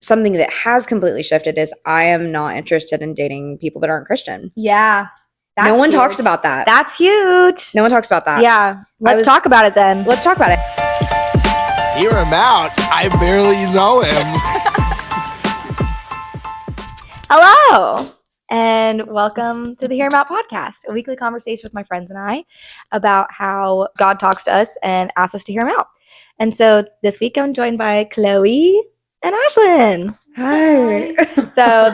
something that has completely shifted is I am not interested in dating people that aren't Christian. Yeah. No one talks about that. That's huge. No one talks about that. Yeah. Let's talk about it then. Let's talk about it. Hear him out. I barely know him. Hello. And welcome to the Hear Him Out podcast, a weekly conversation with my friends and I about how God talks to us and asks us to hear him out. And so this week I'm joined by Chloe and Ashlyn. Hi. So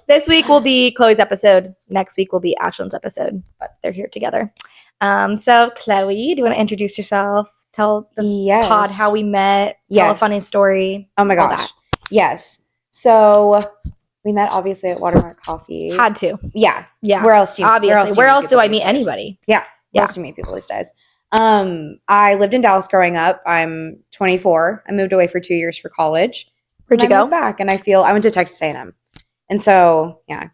this week will be Chloe's episode. Next week will be Ashlyn's episode, but they're here together. So Chloe, do you want to introduce yourself? Tell the pod how we met. Tell a funny story. Oh my gosh. Yes. So we met obviously at Watermark Coffee. Had to. Yeah. Yeah. Where else do you obviously. Where else do I meet anybody? Yeah. Where else do you meet people these days? I lived in Dallas growing up. I'm 24. I moved away for 2 years for college. Where'd you go? I moved back and I went to Texas A&M. And so, yeah,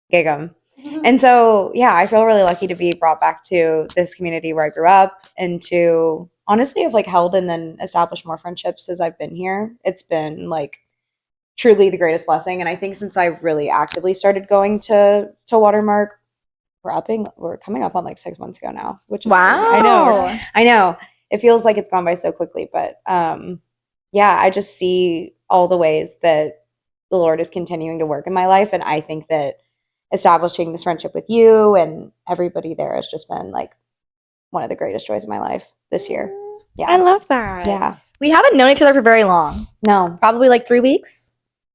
gig 'em. And so, yeah, I feel really lucky to be brought back to this community where I grew up and to honestly have like held and then established more friendships as I've been here. It's been like truly the greatest blessing. And I think since I really actively started going to Watermark, we're coming up on like 6 months ago now, which is wow. Crazy. I know. It feels like it's gone by so quickly, but yeah, I just see all the ways that the Lord is continuing to work in my life. And I think that establishing this friendship with you and everybody there has just been like one of the greatest joys of my life this year. Yeah. I love that. Yeah. We haven't known each other for very long. No. Probably like 3 weeks.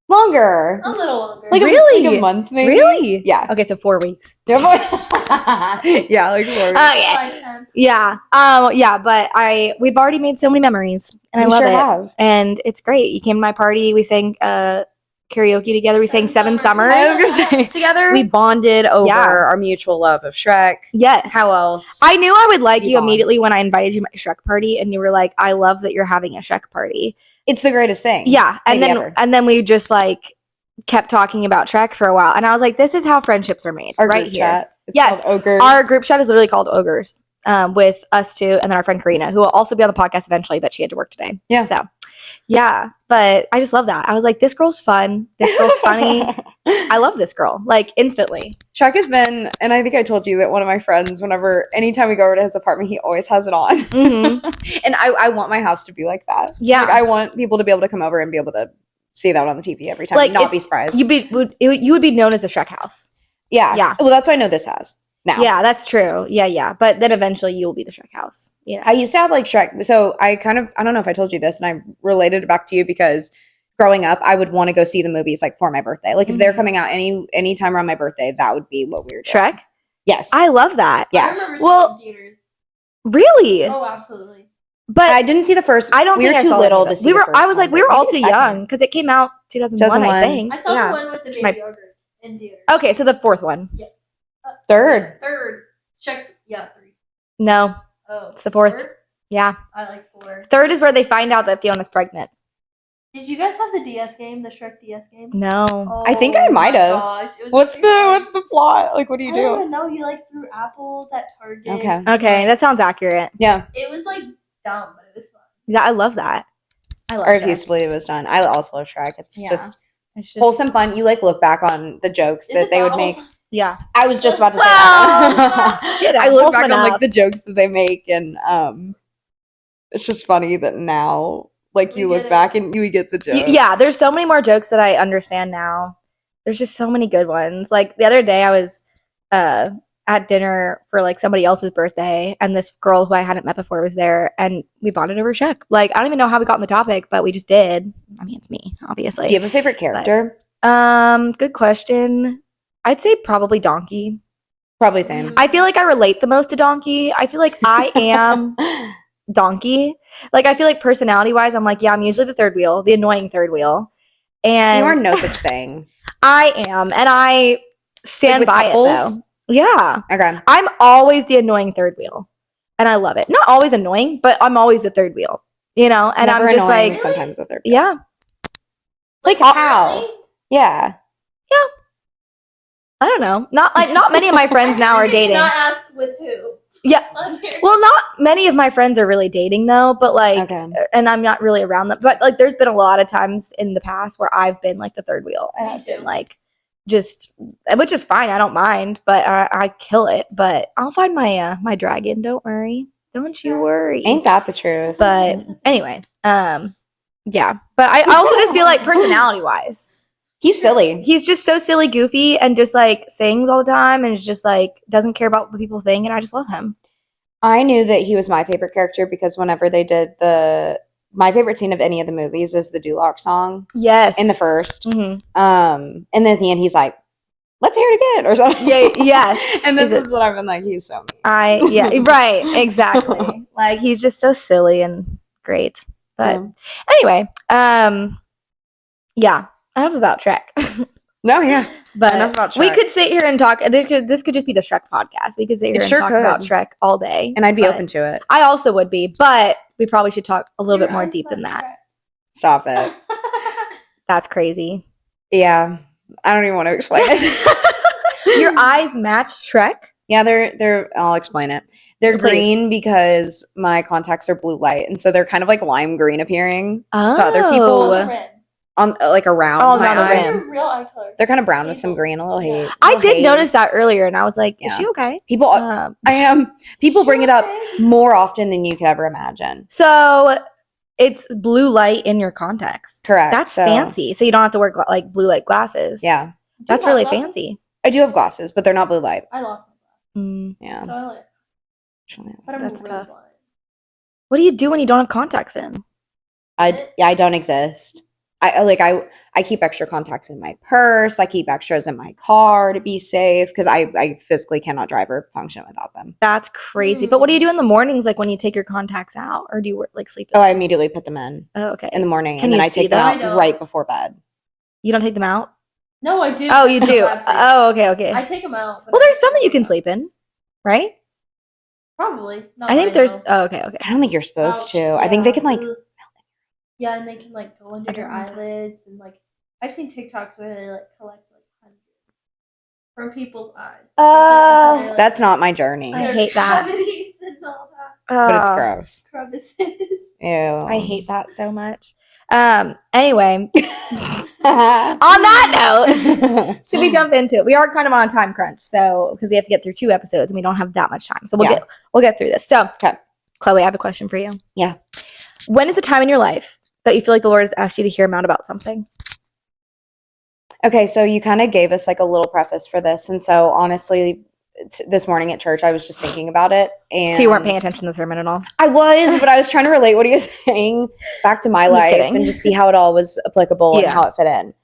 Longer. A little longer. Like really? Like a month maybe? Really? Yeah. Okay, so 4 weeks. Yeah, like 4 weeks. Yeah. Yeah, but we've already made so many memories and I love it. Have. And it's great. You came to my party, we sang karaoke together. We sang Seven Summers together. We bonded over our mutual love of Shrek. Yes. How else? I knew I would like you immediately when I invited you to my Shrek party and you were like, I love that you're having a Shrek party. It's the greatest thing. Yeah. And then we just like kept talking about Shrek for a while. And I was like, this is how friendships are made. Our right group here. Chat. It's yes. called Ogres. Our group chat is literally called Ogres. With us two and then our friend Karina, who will also be on the podcast eventually, but she had to work today. Yeah. So yeah. But I just love that. I was like, this girl's fun. This girl's funny. I love this girl. Like instantly. Shrek has been, and I think I told you that one of my friends, anytime we go over to his apartment, he always has it on. Mm-hmm. And I want my house to be like that. Yeah. Like, I want people to be able to come over and be able to see that on the TV every time, like, and not be surprised. You would be known as the Shrek house. Yeah. Yeah. Well, that's what I know this has now. Yeah, that's true. Yeah. But then eventually you will be the Shrek house. Yeah. I used to have like Shrek. So I don't know if I told you this, and I related it back to you because growing up, I would want to go see the movies like for my birthday. Like if they're coming out any time around my birthday, that would be what we were doing. Shrek? Yes. I love that. Yeah. I remember seeing theaters. Really? Oh, absolutely. But I didn't see the first. I don't. We were too little to see. I was like, we were all too young because it came out 2001, I think. I saw the one with the baby ogres in theaters. Okay, so the fourth one. Yeah. Third. Check. Yeah, 3. No. Oh. It's the fourth. 4? Yeah. I like 4. Third is where they find out that Fiona's pregnant. Did you guys have the DS game, the Shrek DS game? No. Oh, I think I might have. Gosh, What's the plot? Like, what do you I do? don't even know. You like threw apples at Target. Okay, that sounds accurate. Yeah. It was like dumb, but it was fun. Yeah, I love that. I love I refuse to believe it was done. I also love Shrek. It's just wholesome fun. You like look back on the jokes that they would make. Yeah. I was just about to say that. I look back on like the jokes that they make, and it's just funny that now like you look back and you get the jokes. Yeah, there's so many more jokes that I understand now. There's just so many good ones. Like the other day I was at dinner for like somebody else's birthday and this girl who I hadn't met before was there and we bonded over Shrek. Like I don't even know how we got on the topic, but we just did. I mean, it's me, obviously. Do you have a favorite character? Good question. I'd say probably Donkey. Probably same. I feel like I relate the most to Donkey. I feel like I am Donkey. Like I feel like personality wise, I'm like, yeah, I'm usually the third wheel, the annoying third wheel. And you are no such thing. I am, and I stand by couples? it though. Yeah. Okay. I'm always the annoying third wheel. And I love it. Not always annoying, but I'm always the third wheel. You know? And Never I'm just annoying, like sometimes the third wheel. yeah. Like how? Yeah. I don't know. Not many of my friends now are dating. Not ask with who. Yeah. on here. Well, not many of my friends are really dating though, but like, Okay. and I'm not really around them. But like, there's been a lot of times in the past where I've been like the third wheel, and Me I've been too. like, just, which is fine. I don't mind, but I kill it. But I'll find my my dragon. Don't worry. Don't you worry. Ain't that the truth? But anyway, yeah. But I also just feel like personality wise, He's silly. he's just so silly, goofy, and just like sings all the time, and is just like doesn't care about what people think, and I just love him. I knew that he was my favorite character because whenever they did my favorite scene of any of the movies is the Duloc song Yes. in the first. Mhm. And then at the end he's like, let's hear it again or something. Yeah. Yes. And this He's a- is what I've been like, he's so mean. yeah. Right. Exactly. Like he's just so silly and great. But anyway, yeah. Enough about Trek. No, yeah. But Enough about we Shrek. could sit here and talk. This could just be the Shrek podcast. We could sit here It and sure talk could. about Shrek all day. And I'd be but open to it. I also would be, but we probably should talk a little Your bit more eyes deep than match that. Stop it. That's crazy. Yeah. I don't even want to explain it. Your eyes match Shrek? Yeah, they're I'll explain it. They're Please. green because my contacts are blue light, and so they're kind of like lime green appearing Oh. to other On people the rim. on like around Oh, my around the eye. rim. Your real eye color. They're kind of brown with some Hazel. green, a little Yeah. hate. I little did haze. notice that earlier, and I was like, is Yeah. she okay? People people bring it up more often than you could ever imagine. So it's blue light in your contacts. Correct. That's So, fancy. So you don't have to wear like blue light glasses. Yeah. That's really fancy. I do have glasses, but they're not blue light. I lost my Mm. Yeah. glass. So I like. But I'm That's really tough. blind. What do you do when you don't have contacts in? I don't exist. I keep extra contacts in my purse. I keep extras in my car to be safe because I physically cannot drive or function without them. That's crazy. But what do you do in the mornings, like when you take your contacts out, or do you like sleep? Oh, I immediately put them in Oh, okay. in the morning, Can and then you I see take them them? I out know. right before bed. You don't take them out? No, I do. Oh, you do. Bad for you. Oh, okay, okay. I take them out. but Well, I there's some that you take can 'em out. sleep in, right? Probably. Not I think mine, there's. though. Oh, okay, okay. I don't think you're supposed Ouch. to. I think they Yeah. can like. Ugh. Yeah, and they can like go under I your don't know that. eyelids and like I've seen TikToks where they like collect like hundreds from people's eyes. Oh, They get into That's not my journey, I their hate that. cavities and all that but it's Oh, gross. crevices. Ew. I hate that so much. Anyway, that. on that note, should we jump into it? We are kind of on a time crunch, so because we have to get through 2 episodes and we don't have that much time, so Yeah. we'll get through this. So, Okay. Chloe, I have a question for you. Yeah. When is a time in your life that you feel like the Lord has asked you to hear him out about something? Okay, so you kind of gave us like a little preface for this, and so honestly, this morning at church, I was just thinking about it, and So you weren't paying attention to the sermon at all? I was, but I was trying to relate what he was saying back to my I'm just life kidding. and just see how it all was applicable and Yeah. how it fit in.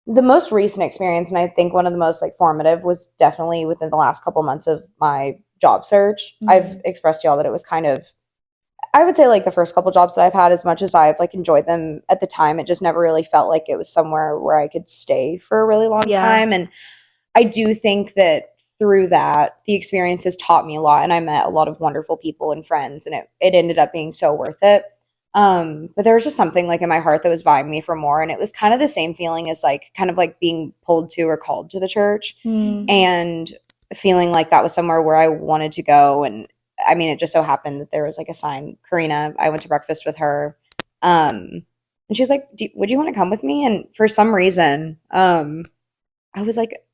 The most recent experience, and I think one of the most like formative, was definitely within the last couple months of my job search. Mhm. I've expressed to y'all that it was kind of, I would say like the first couple jobs that I've had, as much as I've like enjoyed them at the time, it just never really felt like it was somewhere where I could stay for a really long Yeah. time. And I do think that through that, the experience has taught me a lot, and I met a lot of wonderful people and friends, and it ended up being so worth it. But there was just something like in my heart that was vying me for more, and it was kind of the same feeling as like kind of like being pulled to or called to the church, and feeling like that was somewhere where I wanted to go. And I mean, it just so happened that there was like a sign. Karina, I went to breakfast with her, and she was like, "Would you want to come with me?" And for some reason, I was like,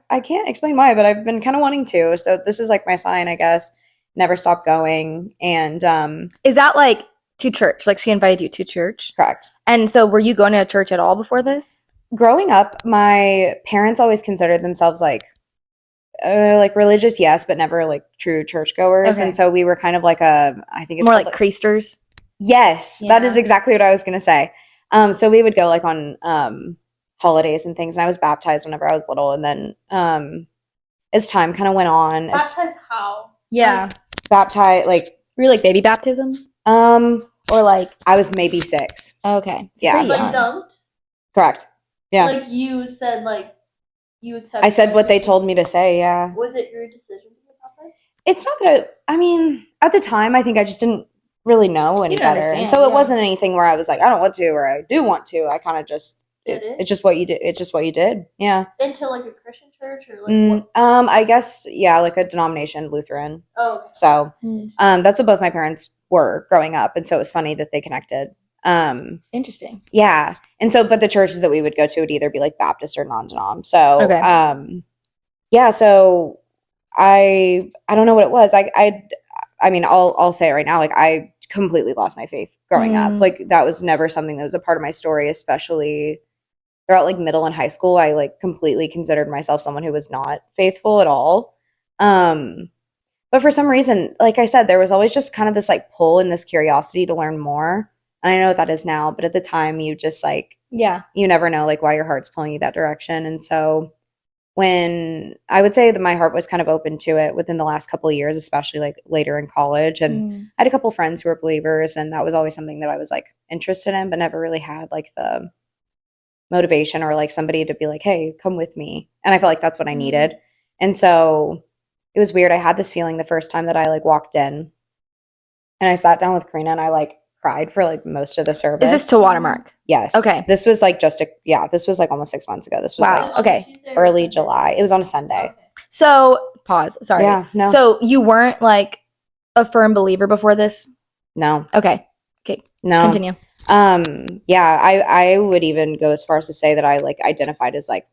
I can't explain why, but I've been kind of wanting to. So this is like my sign, I guess. Never stop going. And Is that like to church? Like she invited you to church? correct. And so were you going to a church at all before this? Growing up, my parents always considered themselves like religious, yes, but never like true churchgoers. Okay. And so we were kind of like I think it's More called, like creasters? yes, that Yeah. is exactly what I was gonna say. So we would go like on holidays and things, and I was baptized whenever I was little, and then as time kind of went on, Baptized how? Yeah. baptized like Were you like baby baptism? or like I was maybe 6. Okay. So Yeah. pretty Like young. dunked? Correct. Yeah. Like you said like you accepted. I said what they like, told me to say, yeah. Was it your decision to get baptized? It's not that I mean, at the time I think I just didn't really know any You didn't better. And understand, so it yeah. wasn't anything where I was like, I don't want to or I do want to. I kind of just Did it? It's just what you did. It's just what you did. Yeah. Into like a Christian church or like what? I guess yeah, like a denomination, Lutheran. Oh, okay. So, Mm. that's what both my parents were growing up, and so it was funny that they connected. Interesting. Yeah, and so, but the churches that we would go to would either be like Baptist or non-denom. So, Okay. yeah. So, I don't know what it was. I mean, I'll say it right now. Like, I completely lost my faith growing up. Like, that was never something that was a part of my story, especially throughout like middle and high school. I like completely considered myself someone who was not faithful at all. But for some reason, like I said, there was always just kind of this like pull and this curiosity to learn more. And I know what that is now, but at the time you just like, Yeah. you never know like why your heart's pulling you that direction. And so when I would say that my heart was kind of open to it within the last couple of years, especially like later in college. And I had a couple friends who were believers, and that was always something that I was like interested in, but never really had like the motivation or like somebody to be like, hey, come with me. And I felt like that's what I needed. And so it was weird. I had this feeling the first time that I like walked in, and I sat down with Karina and I like cried for like most of the service. Is this to Watermark? Yes. Okay. This was like this was like almost 6 months ago. This was Wow. like Okay. Tuesday or early Sunday? July. It was on a Sunday. Okay. So pause. Sorry. Yeah, no. So you weren't like a firm believer before this? No. Okay. No. Continue. Yeah, I would even go as far as to say that I like identified as like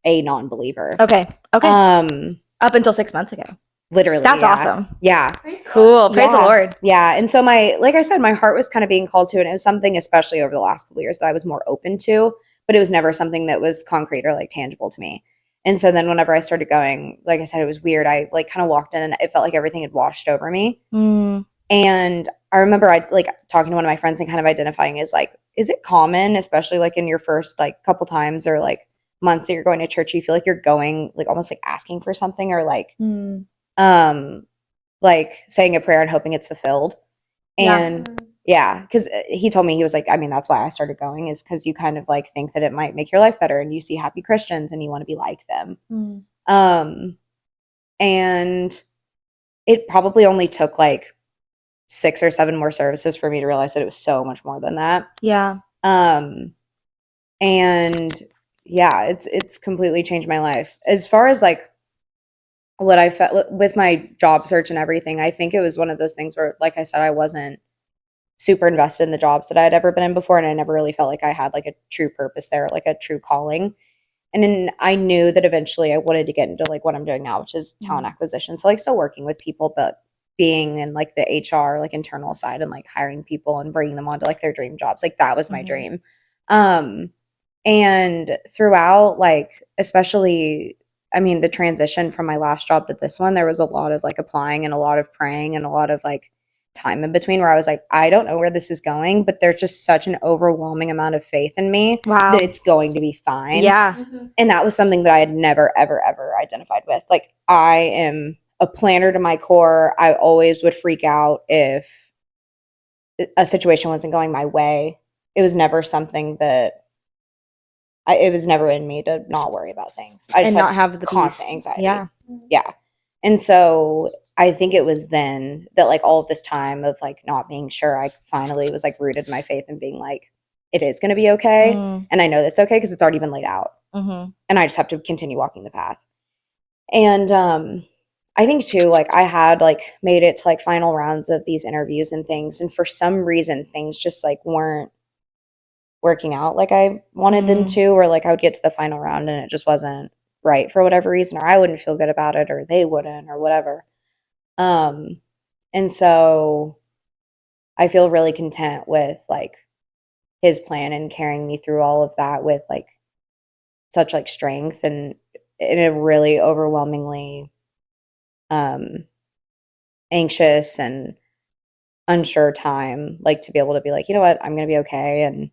a non-believer. Okay. Up until 6 months ago. Literally. That's yeah. awesome. Yeah. Praise God. Cool. Praise the Yeah. Lord. Yeah. And so like I said, my heart was kind of being called to it. And it was something, especially over the last couple of years, that I was more open to, but it was never something that was concrete or like tangible to me. And so then whenever I started going, like I said, it was weird. I like kind of walked in and it felt like everything had washed over me. And I remember I like talking to one of my friends and kind of identifying as like, is it common, especially like in your first like couple times or like months that you're going to church, you feel like you're going like almost like asking for something or like saying a prayer and hoping it's fulfilled. And yeah, because he told me, he was like, I mean, that's why I started going, is because you kind of like think that it might make your life better and you see happy Christians and you want to be like them. And it probably only took like 6 or 7 more services for me to realize that it was so much more than that. Yeah. And yeah, it's completely changed my life. As far as like what I felt with my job search and everything, I think it was one of those things where, like I said, I wasn't super invested in the jobs that I had ever been in before, and I never really felt like I had like a true purpose there, like a true calling. And then I knew that eventually I wanted to get into like what I'm doing now, which is talent acquisition. So like still working with people, but being in like the HR, like internal side, and like hiring people and bringing them onto like their dream jobs. Like that was my dream. And throughout, like, especially, I mean, the transition from my last job to this one, there was a lot of like applying and a lot of praying and a lot of like time in between where I was like, I don't know where this is going, but there's just such an overwhelming amount of faith in me that it's going to be fine. Yeah. And that was something that I had never, ever, ever identified with. Like, I am a planner to my core. I always would freak out if a situation wasn't going my way. It was never something that it was never in me to not worry about things. I just And not have the constant peace. anxiety. Yeah. Yeah. And so I think it was then that like all of this time of like not being sure, I finally was like rooted in my faith and being like, it is going to be okay. And I know that's okay because it's already been laid out. And I just have to continue walking the path. And I think too, like I had like made it to like final rounds of these interviews and things. And for some reason, things just like weren't working out like I wanted them to, or like I would get to the final round and it just wasn't right for whatever reason, or I wouldn't feel good about it, or they wouldn't, or whatever. And so I feel really content with like his plan and carrying me through all of that with like such like strength and in a really overwhelmingly anxious and unsure time, like to be able to be like, you know what, I'm going to be okay. And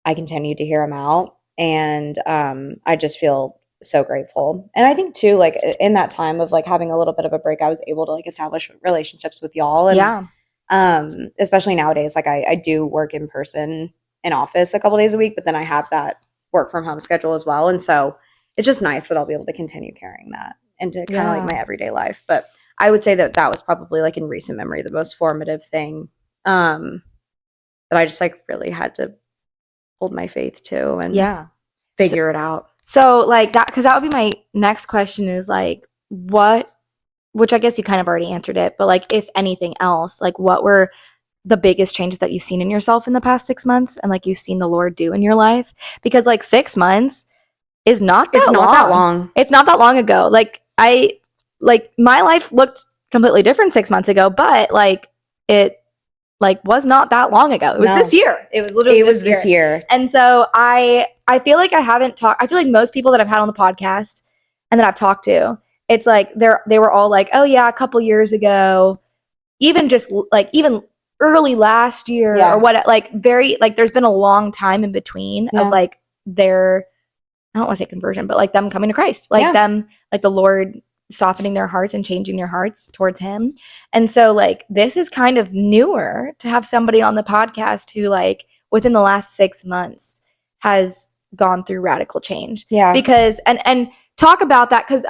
I continue to hear him out. And I just feel so grateful. And I think too, like in that time of like having a little bit of a break, I was able to like establish relationships with y'all. And especially nowadays, like I do work in person in office a couple days a week, but then I have that work from home schedule as well. And so it's just nice that I'll be able to continue carrying that into kind of like my everyday life. But I would say that that was probably like in recent memory, the most formative thing that I just like really had to hold my faith to and Yeah. figure it out. So like that, because that would be my next question is like what, which I guess you kind of already answered it, but like if anything else, like what were the biggest changes that you've seen in yourself in the past 6 months and like you've seen the Lord do in your life? Because like 6 months is not that It's long. not that long. It's not that long ago. Like my life looked completely different 6 months ago, but like it like was not that long ago. It was No. this year. It was literally this year. And so I feel like I haven't talked. I feel like most people that I've had on the podcast and that I've talked to, it's like they were all like, oh yeah, a couple years ago, even just like even early last year Yeah. or what, like very like there's been a long time in between Yeah. of like their, I don't want to say conversion, but like them coming to Christ, like Yeah. them, like the Lord softening their hearts and changing their hearts towards him. And so like this is kind of newer to have somebody on the podcast who like within the last 6 months has gone through radical change. Yeah. Because and talk about that because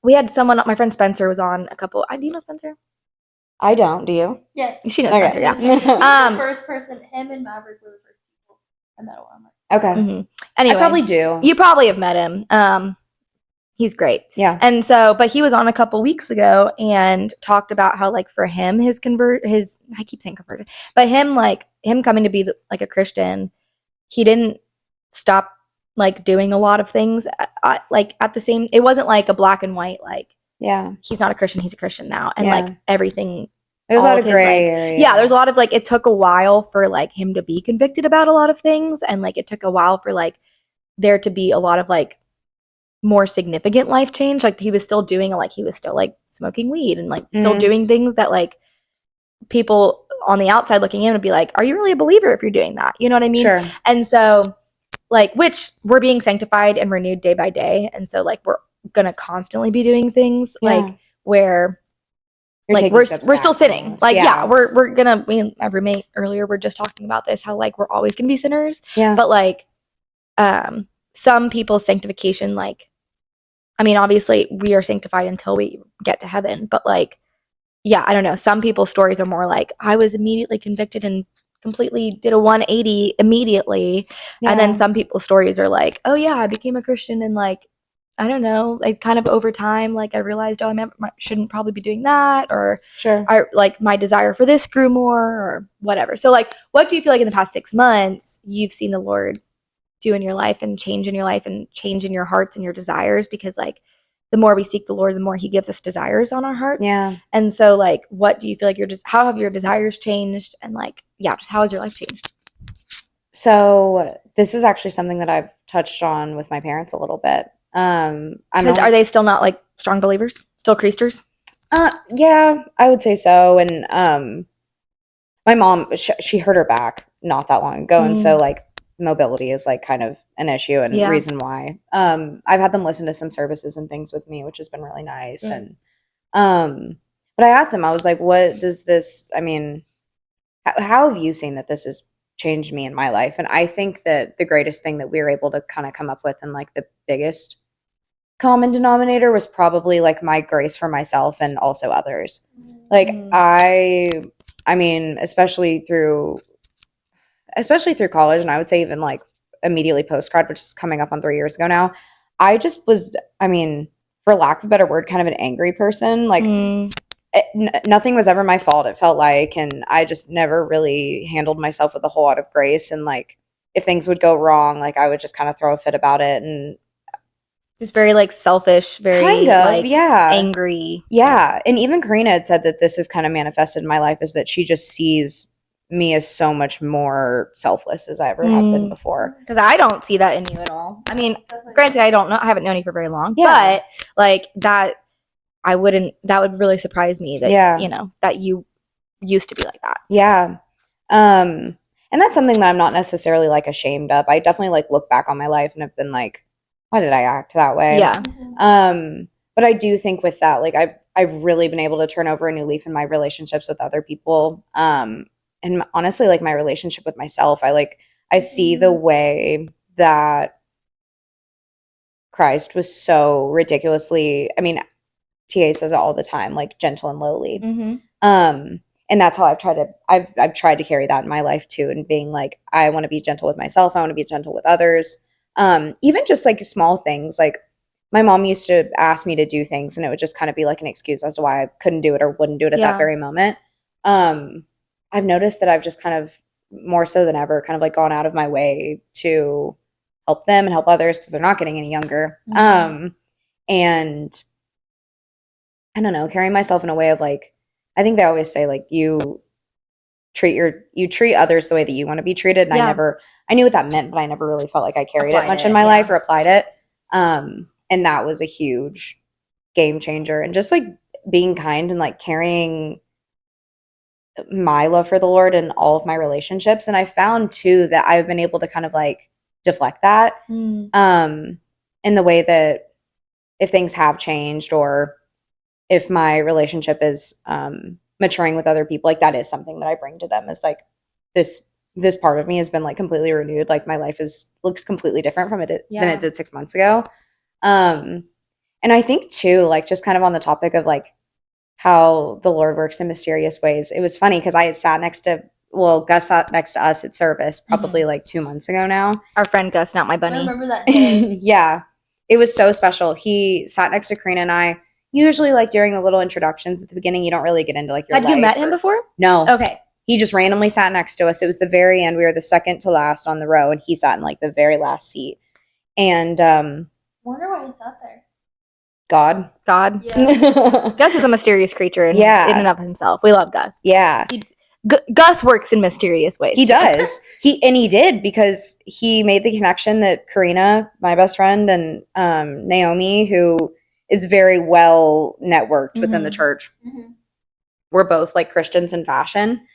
we had someone, my friend Spencer was on a couple. Do you know Spencer? I don't. Do you? Yeah. She knows Okay. Spencer, yeah. He's Um, the first person, him and Maverick were the first people I met on. Okay. mhm. Anyway, I probably do. you probably have met him. He's great. Yeah. And so, but he was on a couple weeks ago and talked about how like for him, I keep saying conversion, but him coming to be like a Christian, he didn't stop like doing a lot of things like at the same, it wasn't like a black and white, like Yeah. he's not a Christian, he's a Christian now. And Yeah. like everything, There's a all lot of of his, gray like, area. yeah, there's a lot of like, it took a while for like him to be convicted about a lot of things. And like, it took a while for like there to be a lot of like more significant life change. Like he was still doing like, he was still like smoking weed and like still Mhm. doing things that like people on the outside looking in would be like, are you really a believer if you're doing that? You know what I mean? Sure. And so like, which we're being sanctified and renewed day by day. And so like, we're going to constantly be doing things Yeah. like where You're like taking we're steps still back sinning. almost. Like, Yeah. we're gonna, me and my roommate earlier, we're just talking about this, how like we're always gonna be sinners. Yeah. But like, some people's sanctification, like, I mean, obviously we are sanctified until we get to heaven, but like, yeah, I don't know. Some people's stories are more like, I was immediately convicted and completely did a 180 immediately. And then Yeah. some people's stories are like, oh yeah, I became a Christian and like, I don't know, like kind of over time, like I realized, oh, I shouldn't probably be doing that, or Sure. I like my desire for this grew more, or whatever. So like, what do you feel like in the past 6 months you've seen the Lord do in your life and change in your life and change in your hearts and your desires? Because like the more we seek the Lord, the more he gives us desires on our hearts. Yeah. And so like, what do you feel like how have your desires changed? And like, yeah, just how has your life changed? So this is actually something that I've touched on with my parents a little bit. Because are they still not like strong believers? Still creasters? Yeah, I would say so. And my mom, she hurt her back not that long ago, and so like mobility is like kind of an issue and Yeah. reason why. I've had them listen to some services and things with me, which has been really nice. And but I asked them, I was like, what does this? I mean, how have you seen that this has changed me in my life? And I think that the greatest thing that we were able to kind of come up with, and like the biggest common denominator, was probably like my grace for myself and also others. Like I mean, especially through college, and I would say even like immediately post grad, which is coming up on 3 years ago now, I just was, I mean, for lack of a better word, kind of an angry person. Like nothing was ever my fault, it felt like, and I just never really handled myself with a whole lot of grace. And like if things would go wrong, like I would just kind of throw a fit about it. And just very like selfish, very kind of, like yeah, angry. yeah. And even Karina had said that this is kind of manifested in my life, is that she just sees me as so much more selfless as I ever have been before. Because I don't see that in you at all. I mean, granted, I haven't known you for very long, Yeah. but like that would really surprise me that, Yeah. you know, that you used to be like that. Yeah. And that's something that I'm not necessarily like ashamed of. I definitely like look back on my life and have been like, why did I act that way? Yeah. But I do think with that, like I've really been able to turn over a new leaf in my relationships with other people. And honestly, like my relationship with myself, I see the way that Christ was so ridiculously, I mean, TA says it all the time, like gentle and lowly. Mm-hmm. And And that's how I've tried to carry that in my life too, and being like, I want to be gentle with myself, I want to be gentle with others. Even just like small things, like my mom used to ask me to do things and it would just kind of be like an excuse as to why I couldn't do it or wouldn't do it at that very moment. I've noticed that I've just kind of, more so than ever, kind of like gone out of my way to help them and help others because they're not getting any younger. And I don't know, carrying myself in a way of like, I think they always say like you treat others the way that you want to be treated. And I knew what that meant, but I never really felt like I carried it much in my life or applied it. And that was a huge game changer. And just like being kind and like carrying my love for the Lord in all of my relationships. And I found too that I've been able to kind of like deflect that in the way that if things have changed or if my relationship is maturing with other people, like that is something that I bring to them, is like this part of me has been like completely renewed. Like my life looks completely different from it than it did 6 months ago. And I think too, like just kind of on the topic of like how the Lord works in mysterious ways. It was funny because I had Gus sat next to us at service probably like 2 months ago now. Our friend Gus, not my I bunny. remember that day. Yeah. It was so special. He sat next to Karina and I. Usually like during the little introductions at the beginning, you don't really get into like your Had you life met him before? No. Okay. He just randomly sat next to us. It was the very end. We were the second to last on the row and he sat in like the very last seat. And Wonder why he sat there. God. Yeah. Gus is a mysterious creature in and of himself. We love Gus. Yeah. Gus works in mysterious ways. He does. He did, because he made the connection that Karina, my best friend, and Naomi, who is very well networked within the church, we're both like Christians in fashion.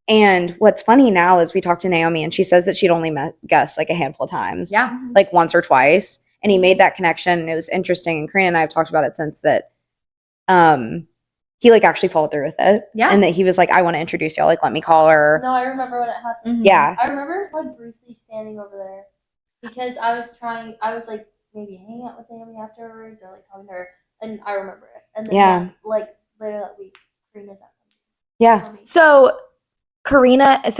And what's funny now is we talked to Naomi and she says that she'd only met Gus like a handful of times. Yeah. Like once or twice. And he made that connection. And it was interesting. And Karina and I have talked about it since, that he like actually followed through with it. Yeah. And that he was like, I want to introduce y'all. Like, let me call her. No, I remember when it happened. Yeah. I remember like briefly standing over there because I was like maybe hanging out with Naomi afterwards or like talking to her, and I remember it. And then like later that week, Karina's at something. Yeah. So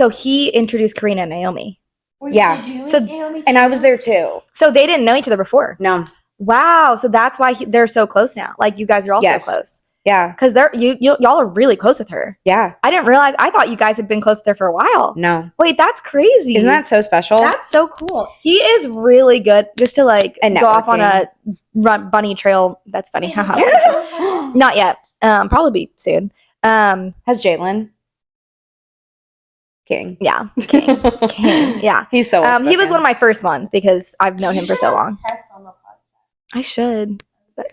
he introduced Karina and Naomi. Yeah. Did you meet Naomi too? And I was there too. So they didn't know each other before. No. Wow. So that's why they're so close now. Like you guys are all so close. Yeah. Because y'all are really close with her. Yeah. I didn't realize. I thought you guys had been close with her for a while. No. Wait, that's crazy. Isn't that so special? That's so cool. He is really good. Just to like go off on a bunny trail. That's funny. Not yet. Probably soon. Has Jalen? King. Yeah. King. Yeah. He's so he was one of my first ones because I've known him for so long. Tess on the podcast. I should.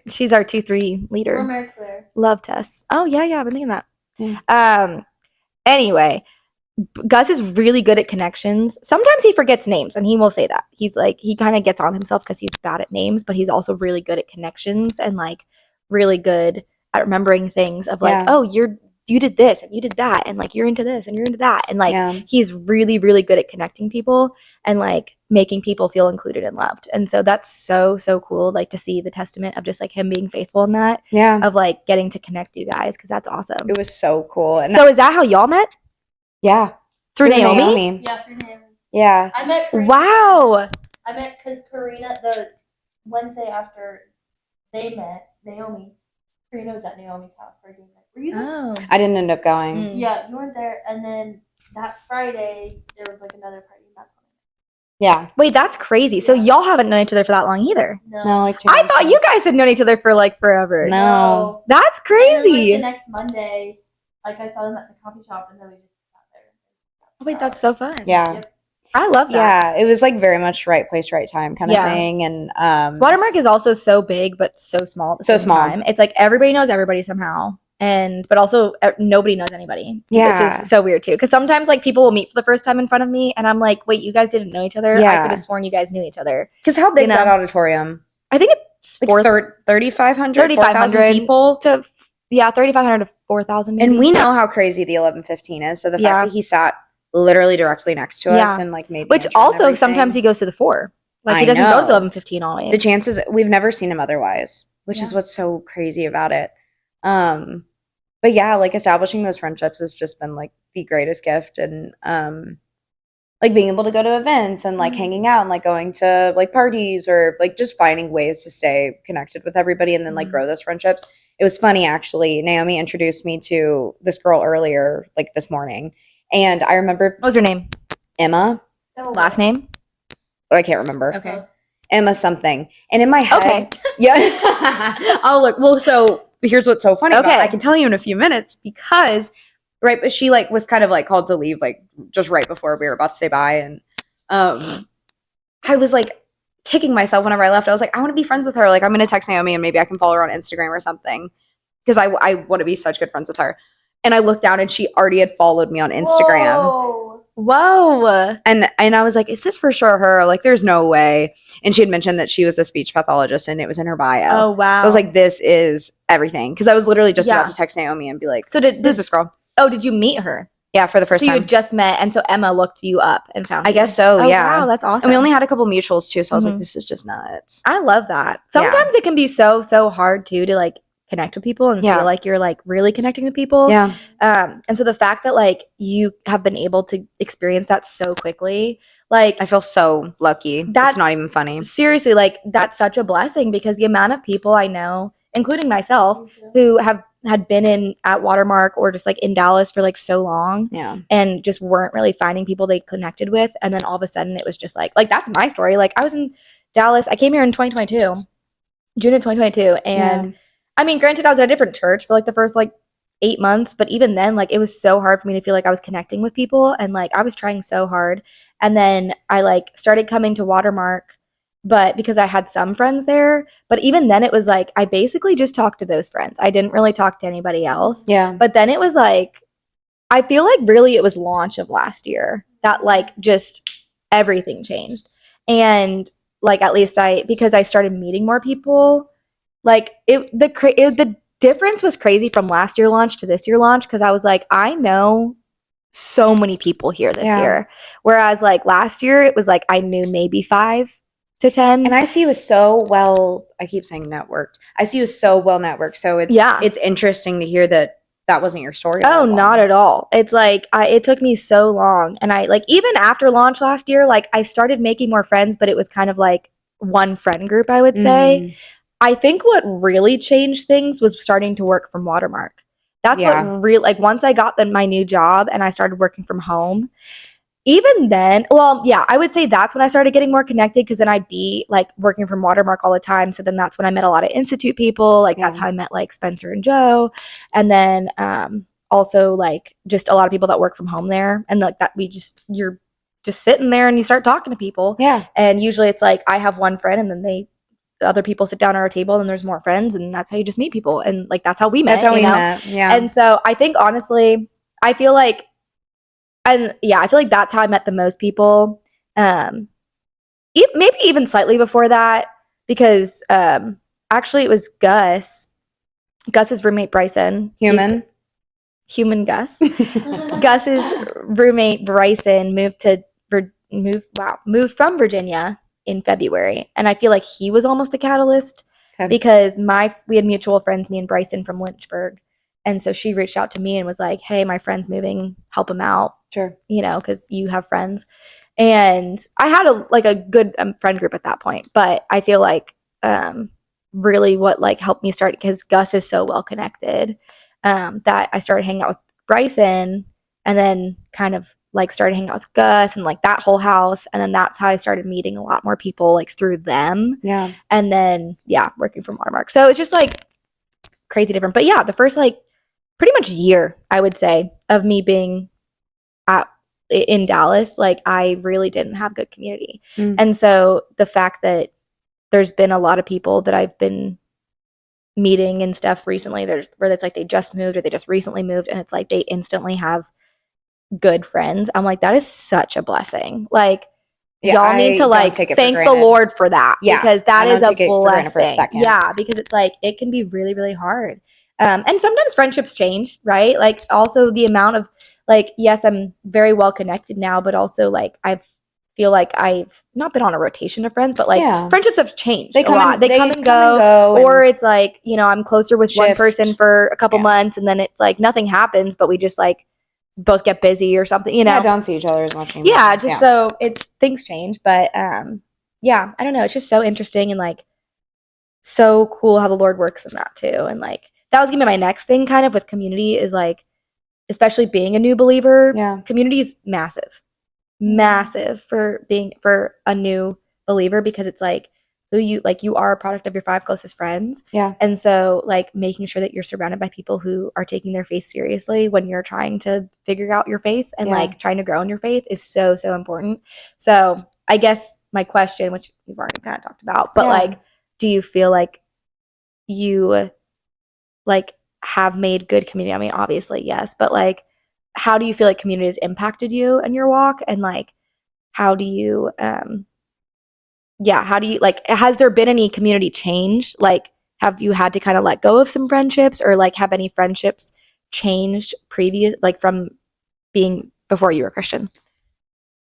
She's our 2-3 leader. Or Mary Claire. Love Tess. Oh yeah, I've been thinking that. Yeah. Anyway, Gus is really good at connections. Sometimes he forgets names, and he will say that. He's like, he kind of gets on himself because he's bad at names, but he's also really good at connections and like really good at remembering things of like, oh, you did this and you did that, and like you're into this and you're into that, and like he's really, really good at connecting people and like making people feel included and loved. And so that's so cool, like to see the testament of just like him being faithful in that, of like getting to connect you guys, because that's awesome. It was so cool. And so is that how y'all met? Yeah, through Naomi? Yeah, through Naomi. Yeah, I met Karina. Wow. I met because Karina, the Wednesday after they met, Naomi, Karina was at Naomi's house for a game night. Were you there? Oh, I didn't end up going. Yeah, you weren't there. And then that Friday, there was like another party. And that's when Yeah. wait, that's crazy. So y'all haven't known each other for that long either. No, like 2 I months thought ago. you guys had known each other for like forever. No. That's And then, crazy. like, the next Monday, like I saw them at the coffee shop, and then we just sat there. Oh, wait, that's so fun. Yeah. Yep. I love that. Yeah, it was like very much right place, right time kind of Yeah. thing. And Watermark is also so big but so small at the So same small. time. It's like everybody knows everybody somehow. But also nobody knows anybody. Yeah. Which is so weird too. Because sometimes like people will meet for the first time in front of me and I'm like, wait, you guys didn't know each other? I Yeah. could have sworn you guys knew each other. because how big is You that know. auditorium? I think it's Like 3,500, 3,500 people. to 3,500 to 4,000 maybe. And we know how crazy the 11:15 is. So the Yeah. fact that he sat literally directly next to us Yeah. and like maybe Which also sometimes he goes to the 4. Like he I doesn't go to know. the 11:15 always. the chances we've never seen him otherwise, which is Yeah. what's so crazy about it. but yeah, like establishing those friendships has just been like the greatest gift. And like being able to go to events and like hanging out and like going to like parties or like just finding ways to stay connected with everybody and then like grow those friendships. It was funny, actually. Naomi introduced me to this girl earlier, like this morning. And I remember What was her name? Emma. Last name? Oh, I can't remember. Okay. Emma something. And in my head, Okay. yeah. Oh, look. Well, so here's what's so funny about it. Okay. I can tell you in a few minutes because, right, but she like was kind of like called to leave like just right before we were about to say bye. And I was like kicking myself whenever I left. I was like, I want to be friends with her. Like, I'm going to text Naomi and maybe I can follow her on Instagram or something because I want to be such good friends with her. And I looked down and she already had followed me on Instagram. Whoa. And I was like, is this for sure her? Like, there's no way. And she had mentioned that she was a speech pathologist and it was in her bio. Oh, wow. So I was like, this is everything. Because I was literally just about to text Naomi and be like, so who's this girl? Oh, did you meet her? Yeah, for the first so time. You had just met, and so Emma looked you up and found you. I guess so, yeah. Wow, that's awesome. And we only had a couple mutuals too, so I was like, this is just nuts. I love that. Sometimes it can be so hard too to like connect with people and feel like you're like really connecting with people. Yeah. And so the fact that like you have been able to experience that so quickly, like I feel so lucky. That's not even funny. Seriously, like that's such a blessing because the amount of people I know, including myself, who had been at Watermark or just like in Dallas for like so long and just weren't really finding people they connected with. And then all of a sudden it was just like that's my story. Like I was in Dallas. I came here in 2022, June of 2022. And I mean, granted, I was at a different church for like the first like 8 months, but even then, like it was so hard for me to feel like I was connecting with people. And like I was trying so hard. And then I like started coming to Watermark, but because I had some friends there, but even then it was like I basically just talked to those friends. I didn't really talk to anybody else. Yeah. But then it was like I feel like really it was launch of last year that like just everything changed. And like at least because I started meeting more people, like the difference was crazy from last year launch to this year launch because I was like, I know so many people here this year. Whereas like last year it was like I knew maybe 5 to 10. And I see you as so well, I keep saying networked. I see you as so well networked. So it's interesting to hear that wasn't your story. Oh, not at all. It's like it took me so long. And I like even after launch last year, like I started making more friends, but it was kind of like one friend group, I would say. I think what really changed things was starting to work from Watermark. That's what really like once I got my new job and I started working from home. Even then, I would say that's when I started getting more connected because then I'd be like working from Watermark all the time. So then that's when I met a lot of Institute people. Like that's how I met like Spencer and Joe. And then also like just a lot of people that work from home there. And like that you're just sitting there and you start talking to people. Yeah. And usually it's like I have one friend and then the other people sit down at our table and there's more friends and that's how you just meet people. And like that's how we met. That's how we met. Yeah. And so I think honestly, I feel like that's how I met the most people. Maybe even slightly before that, because actually it was Gus's roommate Bryson. Human Gus. Gus's roommate Bryson moved from Virginia in February, and I feel like he was almost a catalyst because we had mutual friends, me and Bryson from Lynchburg. And so she reached out to me and was like, hey, my friend's moving, help him out. Sure. Because you have friends. And I had a good friend group at that point. But I feel like really what like helped me start, because Gus is so well connected, that I started hanging out with Bryson and then kind of like started hanging out with Gus and like that whole house. And then that's how I started meeting a lot more people like through them. Yeah. And then, working from Watermark. So it's just like crazy different. But the first like pretty much year, I would say, of me being in Dallas, like I really didn't have good community. And so the fact that there's been a lot of people that I've been meeting and stuff recently, where it's like they just moved or they just recently moved and it's like they instantly have good friends. I'm like, that is such a blessing. Like y'all need to like thank the Lord for that. Because that is a blessing. Because it's like it can be really, really hard. And sometimes friendships change, right? Like also the amount of like, yes, I'm very well connected now, but also like I've feel like I've not been on a rotation of friends, but like Yeah. friendships have changed They a come lot. and- They come and go, and- or it's like, you know, I'm closer with one Shift. person for a couple Yeah. months, and then it's like nothing happens, but we just like both get busy or something, you know? Yeah, don't see each other as much anymore. Yeah, just so it's things change, but yeah, I don't know. It's just so interesting and like so cool how the Lord works in that too. And like that was gonna be my next thing kind of with community is like, especially being a new believer, Yeah. community is massive for a new believer, because it's like who you are a product of your 5 closest friends. Yeah. And so like making sure that you're surrounded by people who are taking their faith seriously when you're trying to figure out your faith and Yeah. like trying to grow in your faith is so important. So I guess my question, which we've already kind of talked about, but Yeah. like, do you feel like you like have made good community? I mean, obviously yes, but like how do you feel like community has impacted you in your walk? And like how do you how do you like, has there been any community change? Like have you had to kind of let go of some friendships, or like have any friendships changed previous, like from being before you were a Christian?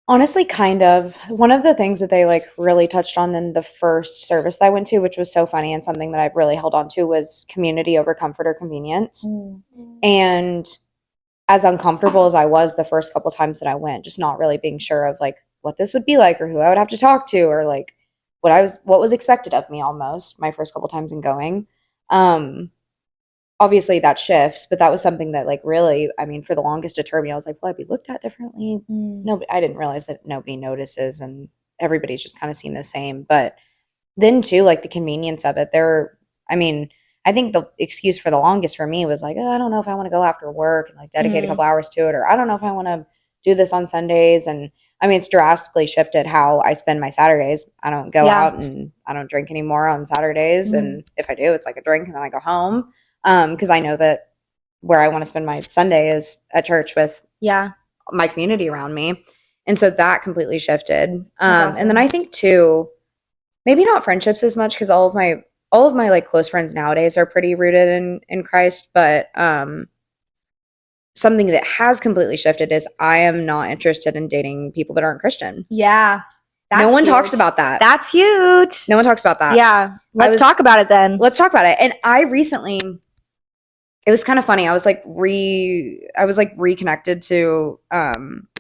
Honestly, kind of. One of the things that they like really touched on in the first service that I went to, which was so funny and something that I've really held on to, was community over comfort or convenience. And as uncomfortable as I was the first couple times that I went, just not really being sure of like what this would be like or who I would have to talk to or like what was expected of me almost my first couple times in going. Obviously that shifts, but that was something that like really, I mean, for the longest it turned me, I was like, will I be looked at differently? No, I didn't realize that nobody notices and everybody's just kind of seen the same. But then too, like the convenience of it, I think the excuse for the longest for me was like, oh, I don't know if I want to go after work and like dedicate a couple hours to it, or I don't know if I want to do this on Sundays. And I mean, it's drastically shifted how I spend my Saturdays. I don't go out and I don't drink anymore on Saturdays. And if I do, it's like a drink and then I go home. Because I know that where I want to spend my Sunday is at church with my community around me. And so that completely shifted. That's awesome. And then I think too, maybe not friendships as much, because all of my like close friends nowadays are pretty rooted in Christ, but something that has completely shifted is I am not interested in dating people that aren't Christian. Yeah. No one talks about that. That's huge. No one talks about that. Yeah. Let's talk about it then. Let's talk about it. And I recently, it was kind of funny. I was like reconnected to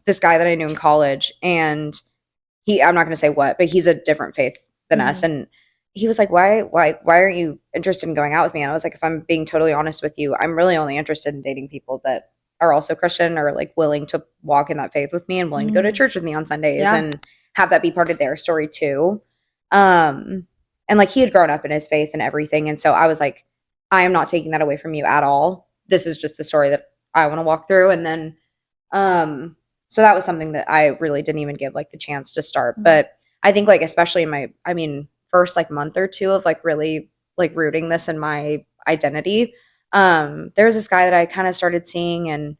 this guy that I knew in college, and I'm not going to say what, but he's a different faith than us. And he was like, why aren't you interested in going out with me? And I was like, if I'm being totally honest with you, I'm really only interested in dating people that are also Christian or like willing to walk in that faith with me and willing to go to church with me on Sundays and have that be part of their story too. And like he had grown up in his faith and everything. And so I was like, I am not taking that away from you at all. This is just the story that I want to walk through. And then, so that was something that I really didn't even give like the chance to start. But I think like, especially in my, first like month or two of like really like rooting this in my identity, there was this guy that I kind of started seeing, and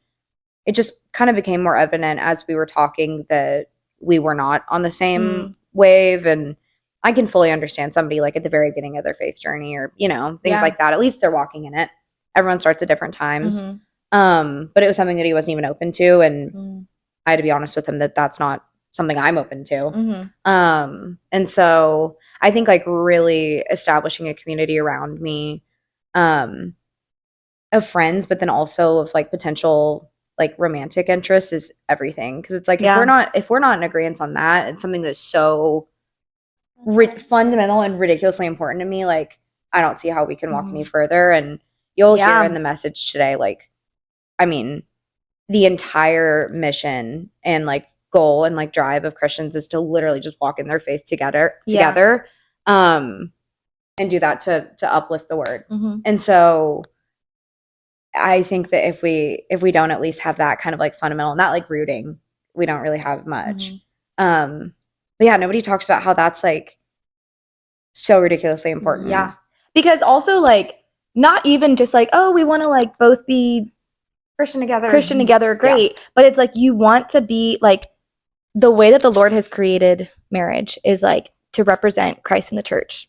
it just kind of became more evident as we were talking that we were not on the same wave. And I can fully understand somebody like at the very beginning of their faith journey or, you know, things like that. At least they're walking in it. Everyone starts at different times. But it was something that he wasn't even open to. And I had to be honest with him that that's not something I'm open to. And so I think like really establishing a community around me of friends, but then also of like potential like romantic interests is everything. Cause it's like, if we're not in agreement on that, it's something that's so fundamental and ridiculously important to me. Like, I don't see how we can walk any further. And you'll hear in the message today, like, the entire mission and like goal and like drive of Christians is to literally just walk in their faith together, and do that to uplift the word. And so I think that if we don't at least have that kind of like fundamental, not like rooting, we don't really have much. But yeah, nobody talks about how that's like so ridiculously important. Yeah. Because also like not even just like, oh, we want to like both be Christian together, great. But it's like you want to be like, the way that the Lord has created marriage is like to represent Christ in the church.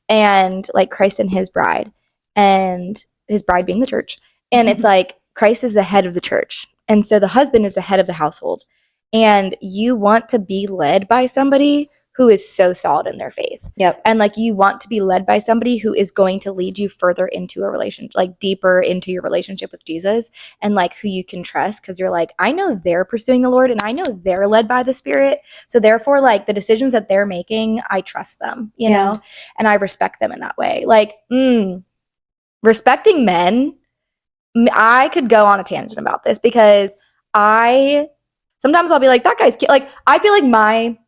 And like Christ and his bride, and his bride being the church. And it's like Christ is the head of the church. And so the husband is the head of the household. and you want to be led by somebody who is so solid in their faith. Yep. And like you want to be led by somebody who is going to lead you further into a relationship, like deeper into your relationship with Jesus, and like who you can trust, because you're like, I know they're pursuing the Lord and I know they're led by the Spirit. So therefore, like the decisions that they're making, I trust them, you know, and I respect them in that way. Like, respecting men, I could go on a tangent about this because sometimes I'll be like, that guy's cute. Like, I feel like my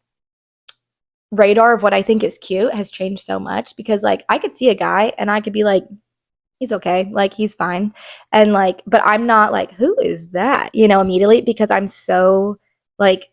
radar of what I think is cute has changed so much because like I could see a guy and I could be like, he's okay, like he's fine, and like, but I'm not like, who is that, you know, immediately, because I'm so like,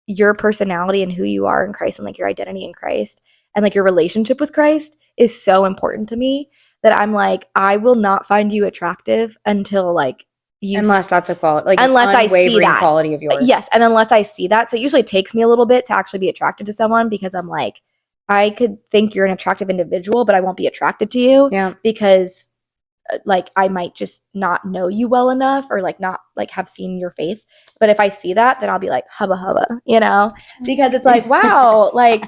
your personality and who you are in Christ and like your identity in Christ and like your relationship with Christ is so important to me that I'm like, I will not find you attractive until like unless that's a quality, like unless I see that quality of yours. Yes, and unless I see that. So it usually takes me a little bit to actually be attracted to someone because I'm like, I could think you're an attractive individual, but I won't be attracted to you because like I might just not know you well enough or like not like have seen your faith. But if I see that, then I'll be like, hubba hubba, you know, because it's like, wow, like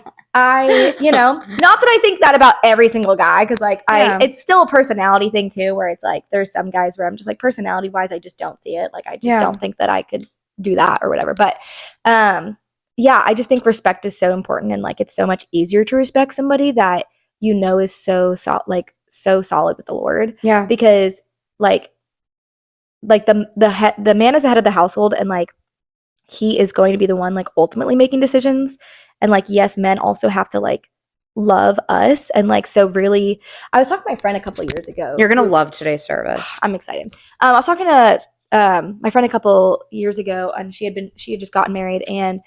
you know, not that I think that about every single guy, because like it's still a personality thing too, where it's like there's some guys where I'm just like, personality wise, I just don't see it. Like I just don't think that I could do that or whatever. But yeah, I just think respect is so important, and like it's so much easier to respect somebody that you know is so solid with the Lord. Yeah, because like the man is the head of the household, and like he is going to be the one like ultimately making decisions. And like, yes, men also have to like love us. And like, so really, I was talking to my friend a couple of years ago. You're gonna love today's service. I'm excited. I was talking to my friend a couple years ago, and she had just gotten married, and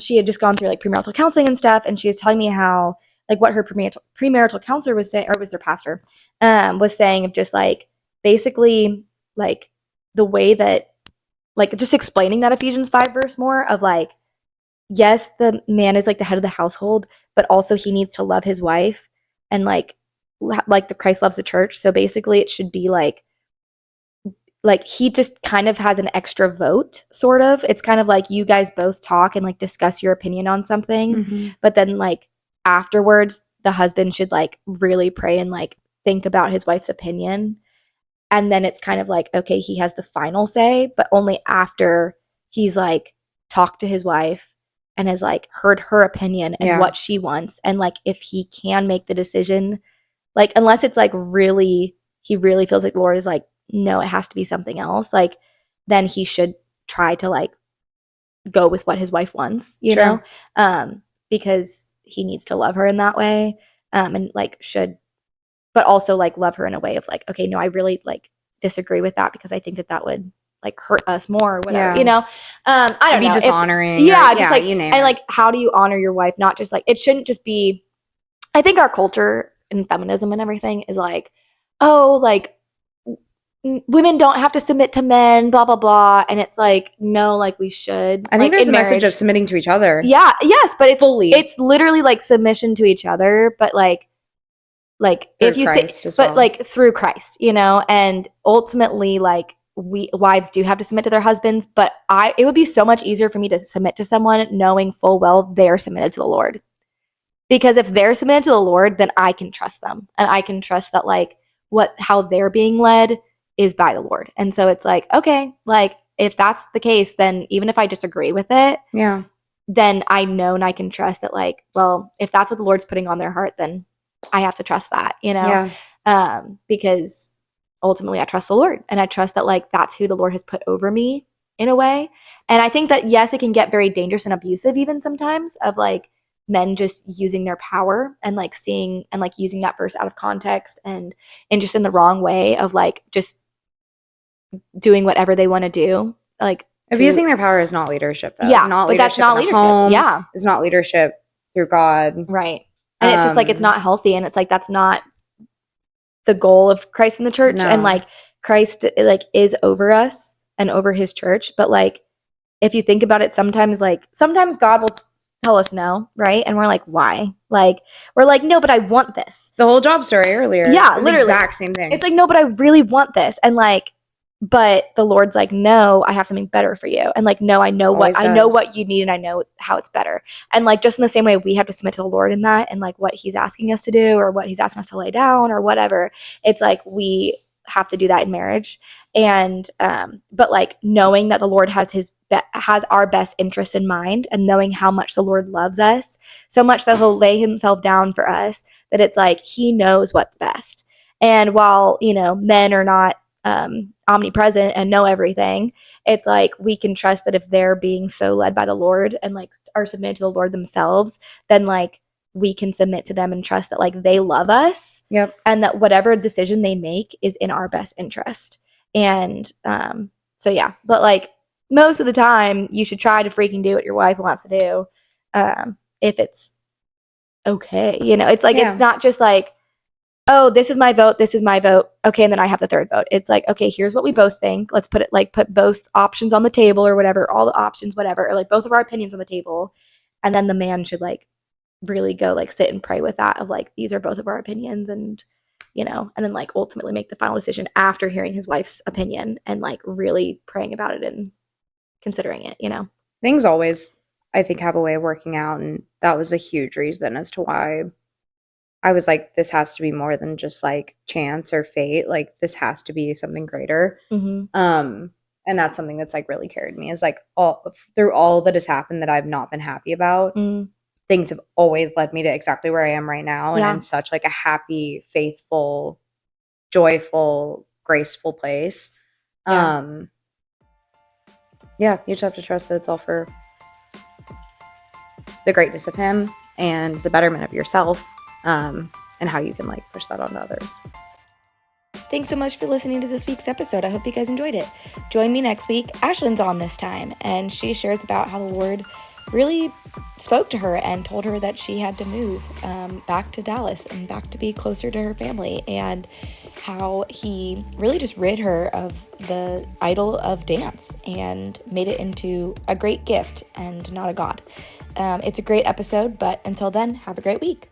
she had just gone through like premarital counseling and stuff, and she was telling me how like what her premarital counselor was saying, or was their pastor, was saying of just like basically like the way that like just explaining that Ephesians 5 verse more of like, yes, the man is like the head of the household, but also he needs to love his wife and like the Christ loves the church. So basically it should be like he just kind of has an extra vote, sort of. It's kind of like you guys both talk and like discuss your opinion on something, but then like afterwards the husband should like really pray and like think about his wife's opinion. And then it's kind of like, okay, he has the final say, but only after he's like talked to his wife and has like heard her opinion and what she wants. And like, if he can make the decision, like, unless it's like really, he really feels like the Lord is like, no, it has to be something else. Like, then he should try to like go with what his wife wants, you know? Because he needs to love her in that way. And like but also like love her in a way of like, okay, no, I really like disagree with that because I think that would like hurt us more or whatever, you know? I don't know. Dishonoring. Just like, you name and it. like, how do you honor your wife? Not just like, it shouldn't just be, I think our culture and feminism and everything is like, oh, like women don't have to submit to men, blah, blah, blah. And it's like, no, like we should. I think there's a message of submitting to each other. Yeah. Yes. But it's literally like submission to each other, but like if you think, but like through Christ, you know, and ultimately like wives do have to submit to their husbands, but it would be so much easier for me to submit to someone knowing full well they're submitted to the Lord. Because if they're submitted to the Lord, then I can trust them, and I can trust that like how they're being led is by the Lord. And so it's like, okay, like if that's the case, then even if I disagree with it, then I know and I can trust that like, well, if that's what the Lord's putting on their heart, then I have to trust that, you know, because ultimately I trust the Lord, and I trust that like that's who the Lord has put over me in a way. And I think that, yes, it can get very dangerous and abusive even sometimes, of like men just using their power and like seeing and like using that verse out of context and just in the wrong way of like just doing whatever they want to do. Like abusing their power is not leadership, though. Yeah, it's not but leadership that's not in the leadership. home. Yeah, it's not leadership through God. Right. And it's just like, it's not healthy, and it's like, that's not the goal of Christ in the church. No. And like Christ like is over us and over his church. But like, if you think about it, sometimes God will tell us no, right? And we're like, why? Like, we're like, no, but I want this. The whole job story earlier. Yeah, was literally. the exact same thing. It's like, no, but I really want this. And like, but the Lord's like, no, I have something better for you. And like, no, I know Always does. what you need, and I know how it's better. And like, just in the same way we have to submit to the Lord in that, and like what he's asking us to do, or what he's asking us to lay down, or whatever, it's like we have to do that in marriage. And but like knowing that the Lord has has our best interest in mind, and knowing how much the Lord loves us so much that he'll lay himself down for us, that it's like he knows what's best. And while, you know, men are not omnipresent and know everything, it's like we can trust that if they're being so led by the Lord and like are submitted to the Lord themselves, then like we can submit to them and trust that like they love us. Yep. And that whatever decision they make is in our best interest. And so yeah, but like most of the time you should try to freaking do what your wife wants to do, if it's okay. You know, it's like, Yeah. it's not just like, oh, this is my vote, okay, and then I have the third vote. It's like, okay, here's what we both think. Let's put both options on the table, or whatever, all the options, whatever, or like both of our opinions on the table. And then the man should like really go like sit and pray with that, of like, these are both of our opinions, and you know, and then like ultimately make the final decision after hearing his wife's opinion, and like really praying about it and considering it, you know. Things always, I think, have a way of working out, and that was a huge reason as to why I was like, this has to be more than just like chance or fate. Like, this has to be something greater. Mm-hmm. And that's something that's like really carried me, is like through all that has happened that I've not been happy about. Things have always led me to exactly where I am right now, and in such like a happy, faithful, joyful, graceful place. Yeah, you just have to trust that it's all for the greatness of him and the betterment of yourself. And how you can like push that onto others. Thanks so much for listening to this week's episode. I hope you guys enjoyed it. Join me next week. Ashlyn's on this time, and she shares about how the Lord really spoke to her and told her that she had to move back to Dallas and back to be closer to her family, and how he really just rid her of the idol of dance and made it into a great gift and not a god. It's a great episode, but until then, have a great week.